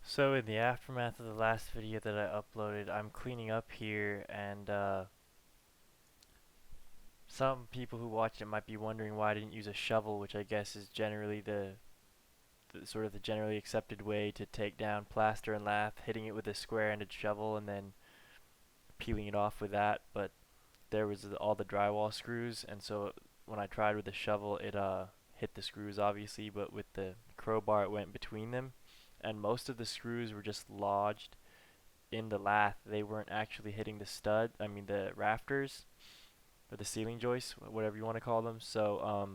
So in the aftermath of the last video that I uploaded, I'm cleaning up here and some people who watched it might be wondering why I didn't use a shovel, which I guess is generally the sort of the generally accepted way to take down plaster and lath, hitting it with a square-ended shovel and then peeling it off with that, but there was all the drywall screws, and so when I tried with the shovel it hit the screws obviously, but with the crowbar it went between them, and most of the screws were just lodged in the lath. They weren't actually hitting the stud, I mean the rafters or the ceiling joists, whatever you want to call them. So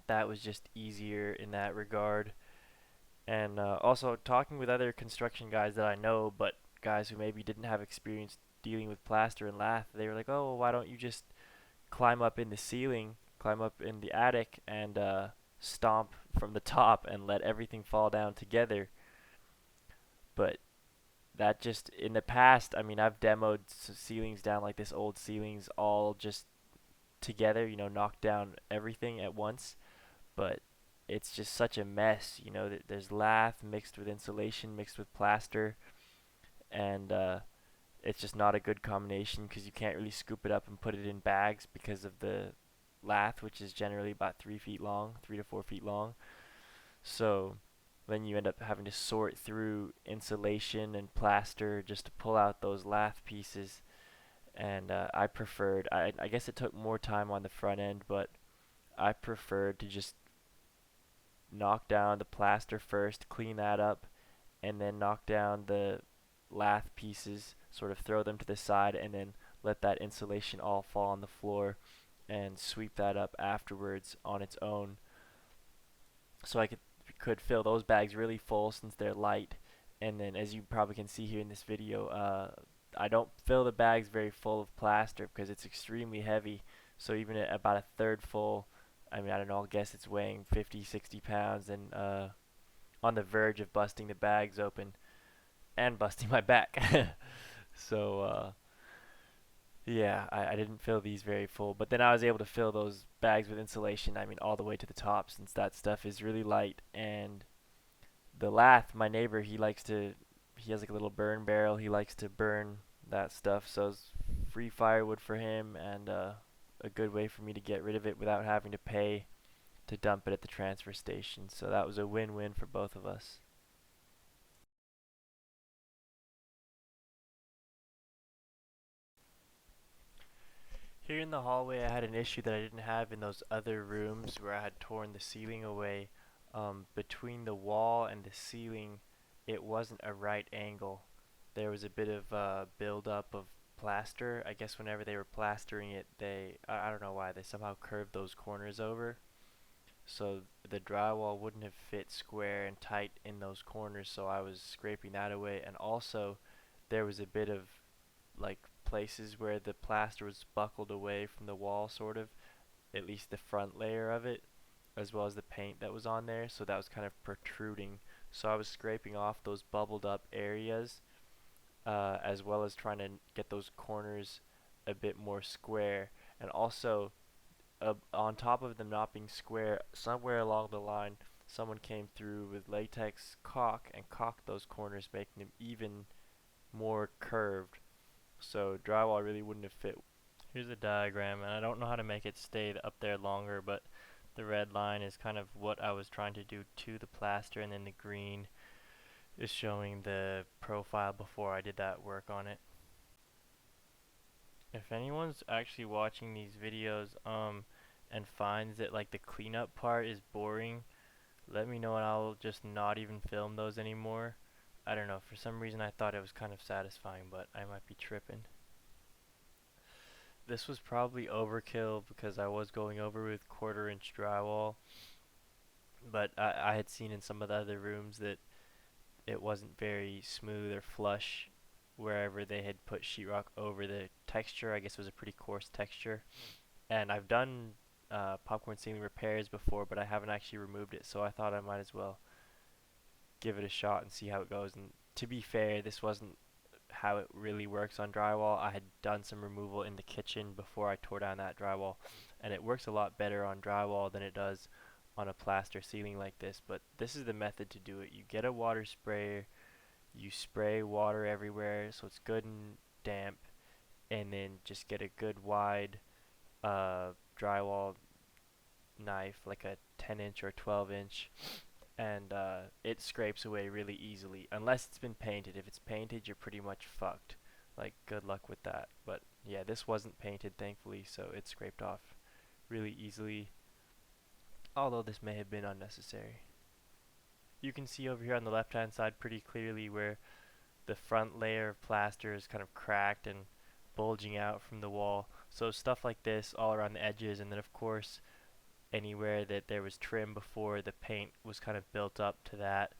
that was just easier in that regard. And also talking with other construction guys that I know, but guys who maybe didn't have experience dealing with plaster and lath, they were like, "Oh, well, why don't you just climb up in the ceiling, climb up in the attic, and stomp from the top and let everything fall down together?" But that just in the past, I mean, I've demoed ceilings down like this, old ceilings all just together, knocked down everything at once, but it's just such a mess, there's lath mixed with insulation mixed with plaster, and it's just not a good combination because you can't really scoop it up and put it in bags because of the lath, which is generally about 3 feet long, 3 to 4 feet long. So then you end up having to sort through insulation and plaster just to pull out those lath pieces. And I guess it took more time on the front end, but I preferred to just knock down the plaster first, clean that up, and then knock down the lath pieces, sort of throw them to the side, and then let that insulation all fall on the floor and sweep that up afterwards on its own. So I could fill those bags really full since they're light, and then as you probably can see here in this video, I don't fill the bags very full of plaster because it's extremely heavy. So even at about a third full, I mean, I don't know, I'll guess it's weighing 50, 60 pounds and on the verge of busting the bags open and busting my back. So yeah, I didn't fill these very full, but then I was able to fill those bags with insulation, I mean all the way to the top, since that stuff is really light. And the lath, my neighbor, he has like a little burn barrel, he likes to burn that stuff, so it's free firewood for him, and a good way for me to get rid of it without having to pay to dump it at the transfer station. So that was a win-win for both of us. Here in the hallway, I had an issue that I didn't have in those other rooms where I had torn the ceiling away. Between the wall and the ceiling, it wasn't a right angle. There was a bit of buildup of plaster. I guess whenever they were plastering it, I don't know why, they somehow curved those corners over. So the drywall wouldn't have fit square and tight in those corners, so I was scraping that away. And also, there was a bit of like places where the plaster was buckled away from the wall, sort of, at least the front layer of it, as well as the paint that was on there, so that was kind of protruding. So I was scraping off those bubbled up areas, as well as trying to get those corners a bit more square. And also, on top of them not being square, somewhere along the line, someone came through with latex caulk and caulked those corners, making them even more curved. So drywall really wouldn't have fit. Here's a diagram, and I don't know how to make it stay up there longer, but the red line is kind of what I was trying to do to the plaster, and then the green is showing the profile before I did that work on it. If anyone's actually watching these videos and finds that like the cleanup part is boring, let me know and I'll just not even film those anymore. I don't know, for some reason I thought it was kind of satisfying, but I might be tripping. This was probably overkill because I was going over with 1/4 inch drywall, but I had seen in some of the other rooms that it wasn't very smooth or flush wherever they had put sheetrock over the texture. I guess it was a pretty coarse texture. And I've done popcorn ceiling repairs before, but I haven't actually removed it, so I thought I might as well give it a shot and see how it goes. And to be fair, this wasn't how it really works on drywall. I had done some removal in the kitchen before I tore down that drywall, and it works a lot better on drywall than it does on a plaster ceiling like this, but this is the method to do it. You get a water sprayer, you spray water everywhere so it's good and damp, and then just get a good wide drywall knife, like a 10 inch or 12 inch, and it scrapes away really easily unless it's been painted. If it's painted, you're pretty much fucked. Like, good luck with that. But yeah, this wasn't painted, thankfully, so it scraped off really easily, although this may have been unnecessary. You can see over here on the left hand side pretty clearly where the front layer of plaster is kind of cracked and bulging out from the wall. So stuff like this all around the edges, and then of course anywhere that there was trim before, the paint was kind of built up to that,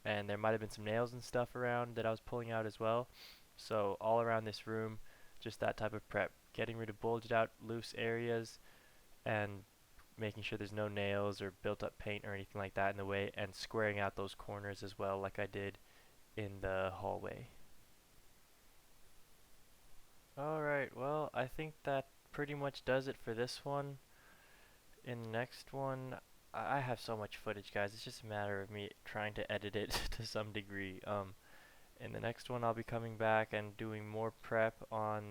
and there might have been some nails and stuff around that I was pulling out as well. So all around this room, just that type of prep, getting rid of bulged out loose areas and making sure there's no nails or built up paint or anything like that in the way, and squaring out those corners as well like I did in the hallway. Alright, well, I think that pretty much does it for this one. In the next one, I have so much footage, guys. It's just a matter of me trying to edit it to some degree. In the next one, I'll be coming back and doing more prep on.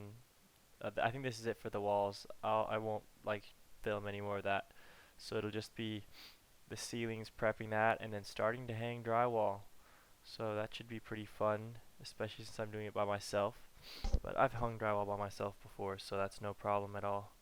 I think this is it for the walls. I won't like film any more of that. So it'll just be the ceilings, prepping that, and then starting to hang drywall. So that should be pretty fun, especially since I'm doing it by myself. But I've hung drywall by myself before, so that's no problem at all.